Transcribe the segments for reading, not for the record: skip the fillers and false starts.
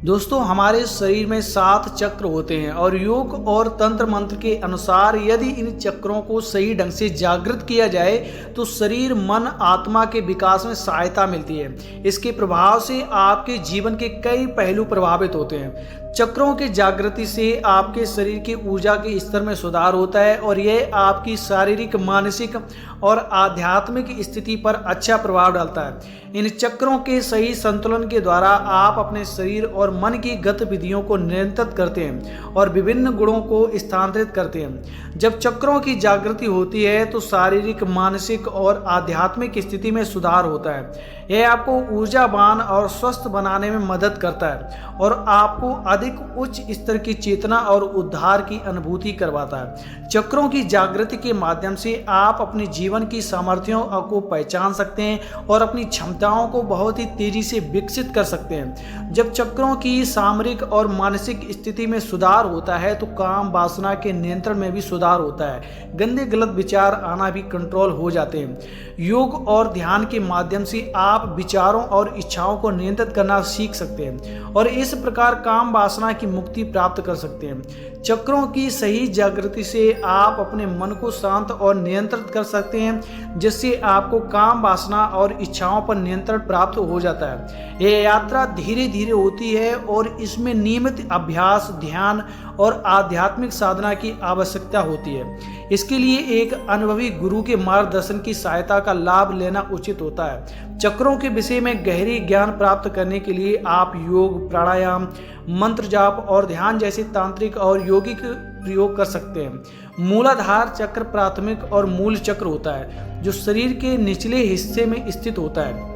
दोस्तों, हमारे शरीर में 7 चक्र होते हैं और योग और तंत्र मंत्र के अनुसार यदि इन चक्रों को सही ढंग से जागृत किया जाए तो शरीर, मन, आत्मा के विकास में सहायता मिलती है। इसके प्रभाव से आपके जीवन के कई पहलू प्रभावित होते हैं। चक्रों की जागृति से आपके शरीर की ऊर्जा के स्तर में सुधार होता है और यह आपकी शारीरिक, मानसिक और आध्यात्मिक स्थिति पर अच्छा प्रभाव डालता है। इन चक्रों के सही संतुलन के द्वारा आप अपने शरीर और मन की गतिविधियों को नियंत्रित करते हैं और विभिन्न गुणों को स्थानांतरित करते हैं। जब चक्रों की जागृति होती है तो शारीरिक, मानसिक और आध्यात्मिक स्थिति में सुधार होता है। यह आपको ऊर्जावान और स्वस्थ बनाने में मदद करता है और आपको अधिक उच्च स्तर की चेतना और उद्धार की अनुभूति करवाता है। चक्रों की जागृति के माध्यम से आप अपने जीवन की सामर्थ्यों को पहचान सकते हैं और अपनी क्षमताओं को बहुत ही तेजी से विकसित कर सकते हैं। जब चक्रों की सामरिक और मानसिक स्थिति में सुधार होता है तो काम वासना के नियंत्रण में भी सुधार होता है। गंदे गलत विचार आना भी कंट्रोल हो जाते हैं। योग और ध्यान के माध्यम से आप विचारों और इच्छाओं को नियंत्रित करना सीख सकते हैं और इस प्रकार काम वासना की मुक्ति प्राप्त कर सकते हैं। चक्रों की सही जागृति से आप अपने मन को शांत और नियंत्रित कर सकते हैं, जिससे आपको काम वासना और इच्छाओं पर नियंत्रण प्राप्त हो जाता है। यह यात्रा धीरे धीरे होती है और इसमें नियमित अभ्यास, ध्यान और आध्यात्मिक साधना की आवश्यकता होती है। इसके लिए एक अनुभवी गुरु के मार्गदर्शन की सहायता का लाभ लेना उचित होता है। चक्रों के विषय में गहरी ज्ञान प्राप्त करने के लिए आप योग, प्राणायाम, मंत्र जाप और ध्यान जैसे तांत्रिक और यौगिक प्रयोग कर सकते हैं। मूलाधार चक्र प्राथमिक और मूल चक्र होता है जो शरीर के निचले हिस्से में स्थित होता है।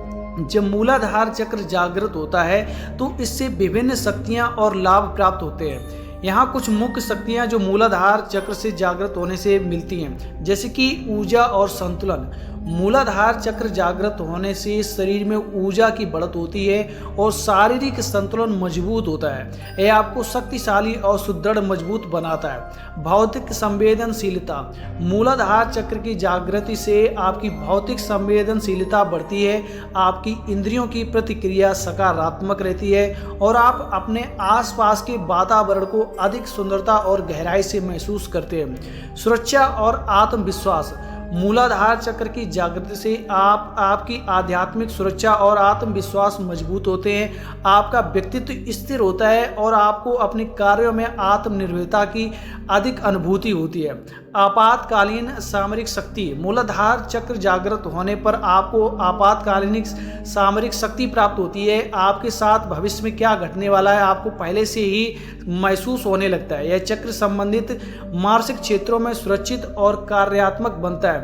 जब मूलाधार चक्र जागृत होता है तो इससे विभिन्न शक्तियां और लाभ प्राप्त होते हैं। यहाँ कुछ मुख्य शक्तियाँ जो मूलाधार चक्र से जागृत होने से मिलती हैं, जैसे कि ऊर्जा और संतुलन। मूलाधार चक्र जागृत होने से शरीर में ऊर्जा की बढ़त होती है और शारीरिक संतुलन मजबूत होता है। यह आपको शक्तिशाली और सुदृढ़ मजबूत बनाता है। भौतिक संवेदनशीलता। मूलाधार चक्र की जागृति से आपकी भौतिक संवेदनशीलता बढ़ती है, आपकी इंद्रियों की प्रतिक्रिया सकारात्मक रहती है और आप अपने आसपास के वातावरण को अधिक सुंदरता और गहराई से महसूस करते हैं। सुरक्षा और आत्मविश्वास। मूलाधार चक्र की जागृति से आपकी आध्यात्मिक सुरक्षा और आत्मविश्वास मजबूत होते हैं। आपका व्यक्तित्व स्थिर होता है और आपको अपने कार्यों में आत्मनिर्भरता की अधिक अनुभूति होती है। आपातकालीन सामरिक शक्ति। मूलाधार चक्र जागृत होने पर आपको आपातकालीन सामरिक शक्ति प्राप्त होती है। आपके साथ भविष्य में क्या घटने वाला है आपको पहले से ही महसूस होने लगता है। यह चक्र संबंधित मानसिक क्षेत्रों में सुरक्षित और कार्यात्मक बनता है।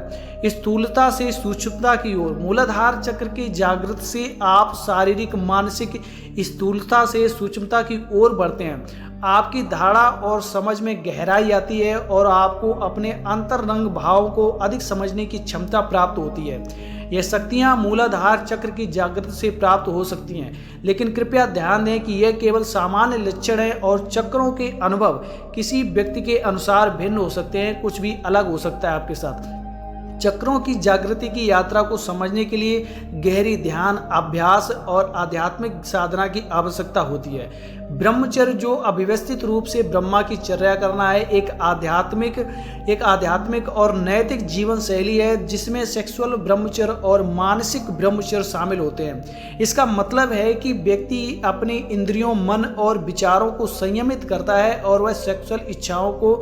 स्थूलता से सूक्ष्मता की ओर। मूलाधार चक्र की जागृति से आप शारीरिक, मानसिक स्थूलता से सूक्ष्मता की ओर बढ़ते हैं। आपकी धारणा और समझ में गहराई आती है और आपको अपने अंतरंग भावों को अधिक समझने की क्षमता प्राप्त होती है। ये शक्तियाँ मूलाधार चक्र की जागृति से प्राप्त हो सकती हैं, लेकिन कृपया ध्यान दें कि यह केवल सामान्य लक्षण है और चक्रों के अनुभव किसी व्यक्ति के अनुसार भिन्न हो सकते हैं। कुछ भी अलग हो सकता है आपके साथ। चक्रों की जागृति की यात्रा को समझने के लिए गहरी ध्यान, अभ्यास और आध्यात्मिक साधना की आवश्यकता होती है। ब्रह्मचर्य, जो अव्यवस्थित रूप से ब्रह्मा की चर्या करना है, एक आध्यात्मिक और नैतिक जीवन शैली है जिसमें सेक्सुअल ब्रह्मचर्य और मानसिक ब्रह्मचर्य शामिल होते हैं। इसका मतलब है कि व्यक्ति अपनी इंद्रियों, मन और विचारों को संयमित करता है और वह सेक्सुअल इच्छाओं को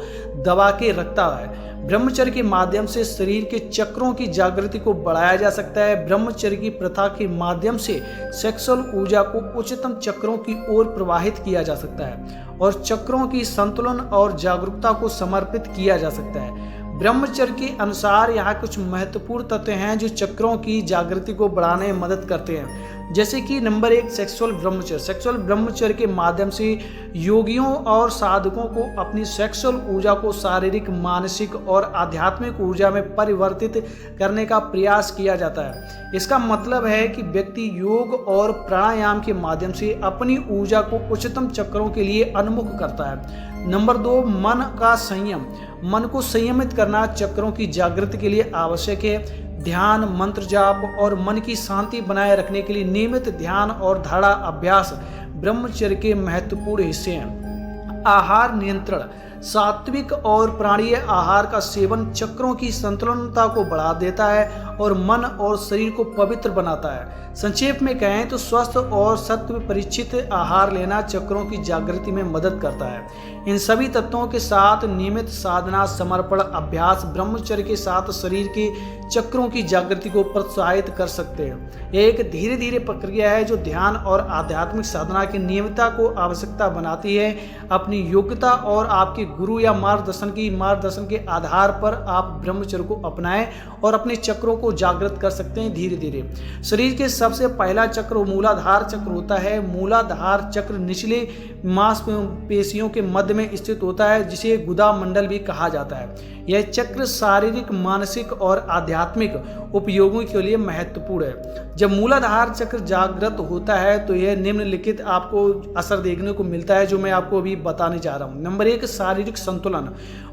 दबा के रखता है। ब्रह्मचर्य के माध्यम से शरीर के चक्रों की जागृति को बढ़ाया जा सकता है। ब्रह्मचर्य की प्रथा के माध्यम से सेक्सुअल ऊर्जा को उच्चतम चक्रों की ओर प्रवाहित किया जा सकता है और चक्रों की संतुलन और जागरूकता को समर्पित किया जा सकता है। ब्रह्मचर्य के अनुसार यहाँ कुछ महत्वपूर्ण तत्व हैं जो चक्रों की जागृति को बढ़ाने में मदद करते हैं, जैसे कि नंबर 1, सेक्सुअल ब्रह्मचर्य। सेक्सुअल ब्रह्मचर्य के माध्यम से योगियों और साधकों को अपनी सेक्सुअल ऊर्जा को शारीरिक, मानसिक और आध्यात्मिक ऊर्जा में परिवर्तित करने का प्रयास किया जाता है। इसका मतलब है कि व्यक्ति योग और प्राणायाम के माध्यम से अपनी ऊर्जा को उच्चतम चक्रों के लिए उन्मुख करता है। नंबर 2, मन का संयम। मन को संयमित करना चक्रों की जागृति के लिए आवश्यक है। ध्यान, मंत्र जाप और मन की शांति बनाए रखने के लिए नियमित ध्यान और धारणा अभ्यास ब्रह्मचर्य के महत्वपूर्ण हिस्से हैं। आहार नियंत्रण। सात्विक और प्राणीय आहार का सेवन चक्रों की संतुलनता को बढ़ा देता है और मन और शरीर को पवित्र बनाता है। संक्षेप में कहें तो स्वस्थ और सत्व परिचित आहार लेना चक्रों की जागृति में मदद करता है। इन सभी तत्वों के साथ नियमित साधना, समर्पण, अभ्यास ब्रह्मचर्य के साथ शरीर के चक्रों की जागृति को प्रोत्साहित कर सकते हैं। यह एक धीरे धीरे प्रक्रिया है जो ध्यान और आध्यात्मिक साधना की नियमितता को आवश्यकता बनाती है। अपनी योग्यता और आपके गुरु या मार्गदर्शन के आधार पर आप ब्रह्मचर्य को अपनाएं और अपने चक्रों को जागृत कर सकते हैं धीरे धीरे। शरीर के सबसे पहला चक्र मूलाधार चक्र होता है। मूलाधार चक्र निचले मांसपेशियों के मध्य में स्थित होता है, जिसे गुदा मंडल भी कहा जाता है। यह चक्र शारीरिक, मानसिक और आध्यात्मिक उपयोगों के लिए महत्वपूर्ण है। जब मूलाधार चक्र जागृत होता है तो यह निम्नलिखित आपको असर देखने को मिलता है, जो मैं आपको अभी बताने जा रहा हूँ। नंबर 1, शारीरिक संतुलन।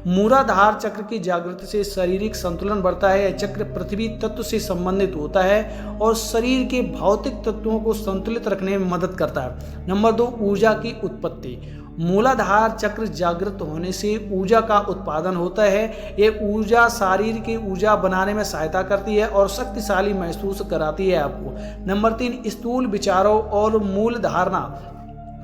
मूलाधार चक्र की जागृति से शारीरिक संतुलन बढ़ता है। यह चक्र पृथ्वी तत्व से संबंधित होता है और शरीर के भौतिक तत्वों को संतुलित रखने में मदद करता है। नंबर 2, ऊर्जा की उत्पत्ति। मूलाधार चक्र जागृत होने से ऊर्जा का उत्पादन होता है। यह ऊर्जा शरीर की ऊर्जा बनाने में सहायता करती है और शक्तिशाली महसूस कराती है आपको। नंबर 3, स्थूल विचारों और मूल धारणा।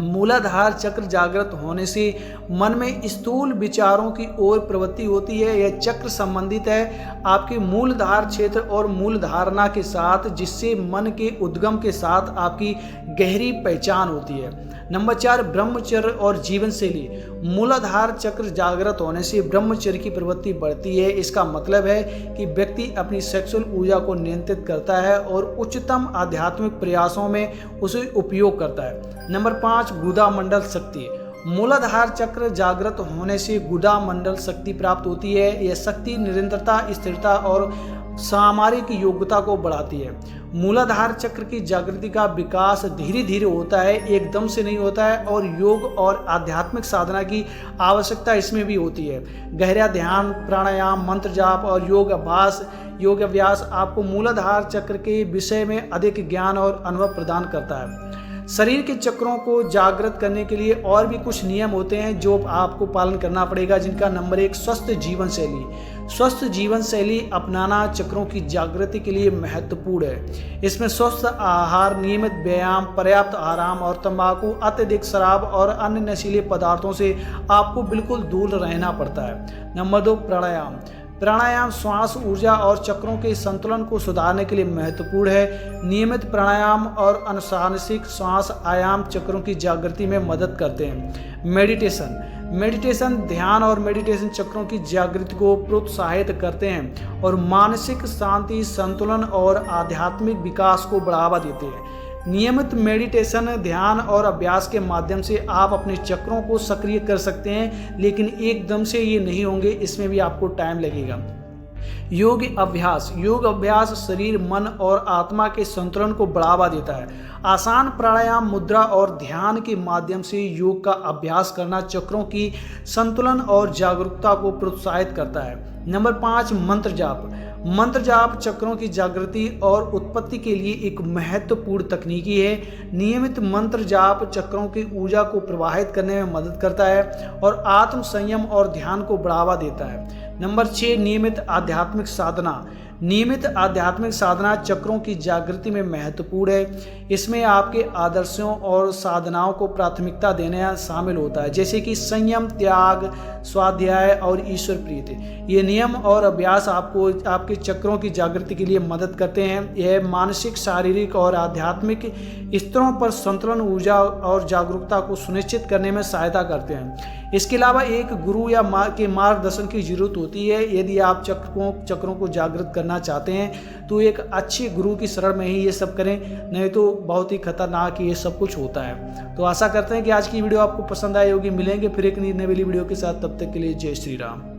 मूलाधार चक्र जागृत होने से मन में स्थूल विचारों की ओर प्रवृत्ति होती है। यह चक्र संबंधित है आपके मूलधार क्षेत्र और मूल धारणा के साथ, जिससे मन के उद्गम के साथ आपकी गहरी पहचान होती है। नंबर 4, ब्रह्मचर्य और जीवन शैली। मूलाधार चक्र जागृत होने से ब्रह्मचर्य की प्रवृत्ति बढ़ती है। इसका मतलब है कि व्यक्ति अपनी सेक्सुअल ऊर्जा को नियंत्रित करता है और उच्चतम आध्यात्मिक प्रयासों में उसे उपयोग करता है। नंबर 5, गुदा मंडल शक्ति। मूलाधार चक्र जागृत होने से गुदा मंडल शक्ति प्राप्त होती है। यह शक्ति निरंतरता, स्थिरता और सामरिक योग्यता को बढ़ाती है। मूलाधार चक्र की जागृति का विकास धीरे धीरे होता है, एकदम से नहीं होता है, और योग और आध्यात्मिक साधना की आवश्यकता इसमें भी होती है। गहरा ध्यान, प्राणायाम, मंत्र जाप और योग अभ्यास आपको मूलाधार चक्र के विषय में अधिक ज्ञान और अनुभव प्रदान करता है। शरीर के चक्रों को जागृत करने के लिए और भी कुछ नियम होते हैं जो आपको पालन करना पड़ेगा, जिनका नंबर 1, स्वस्थ जीवन शैली। स्वस्थ जीवन शैली अपनाना चक्रों की जागृति के लिए महत्वपूर्ण है। इसमें स्वस्थ आहार, नियमित व्यायाम, पर्याप्त आराम और तंबाकू, अत्यधिक शराब और अन्य नशीले पदार्थों से आपको बिल्कुल दूर रहना पड़ता है। नंबर 2, प्राणायाम। प्राणायाम श्वास, ऊर्जा और चक्रों के संतुलन को सुधारने के लिए महत्वपूर्ण है। नियमित प्राणायाम और अनुशासित श्वास आयाम चक्रों की जागृति में मदद करते हैं। मेडिटेशन ध्यान और मेडिटेशन चक्रों की जागृति को प्रोत्साहित करते हैं और मानसिक शांति, संतुलन और आध्यात्मिक विकास को बढ़ावा देते हैं। नियमित मेडिटेशन, ध्यान और अभ्यास के माध्यम से आप अपने चक्रों को सक्रिय कर सकते हैं, लेकिन एकदम से ये नहीं होंगे, इसमें भी आपको टाइम लगेगा। योग अभ्यास शरीर, मन और आत्मा के संतुलन को बढ़ावा देता है। आसान प्राणायाम, मुद्रा और ध्यान के माध्यम से योग का अभ्यास करना चक्रों की संतुलन और जागरूकता को प्रोत्साहित करता है। नंबर 5, मंत्र जाप चक्रों की जागृति और उत्पत्ति के लिए एक महत्वपूर्ण तकनीकी है। नियमित मंत्र जाप चक्रों की ऊर्जा को प्रवाहित करने में मदद करता है और आत्म संयम और ध्यान को बढ़ावा देता है। नंबर 6, नियमित आध्यात्मिक साधना चक्रों की जागृति में महत्वपूर्ण है। इसमें आपके आदर्शों और साधनाओं को प्राथमिकता देना शामिल होता है, जैसे कि संयम, त्याग, स्वाध्याय और ईश्वर प्रीति। ये नियम और अभ्यास आपको आपके चक्रों की जागृति के लिए मदद करते हैं। यह मानसिक, शारीरिक और आध्यात्मिक स्तरों पर संतुलन, ऊर्जा और जागरूकता को सुनिश्चित करने में सहायता करते हैं। इसके अलावा एक गुरु या के मार्गदर्शन की जरूरत होती है। यदि आप चक्रों को जागृत करना चाहते हैं तो एक अच्छे गुरु की शरण में ही ये सब करें, नहीं तो बहुत ही खतरनाक ये सब कुछ होता है। तो आशा करते हैं कि आज की वीडियो आपको पसंद आई होगी। मिलेंगे फिर एक नई वीडियो के साथ, तब तक के लिए जय श्री राम।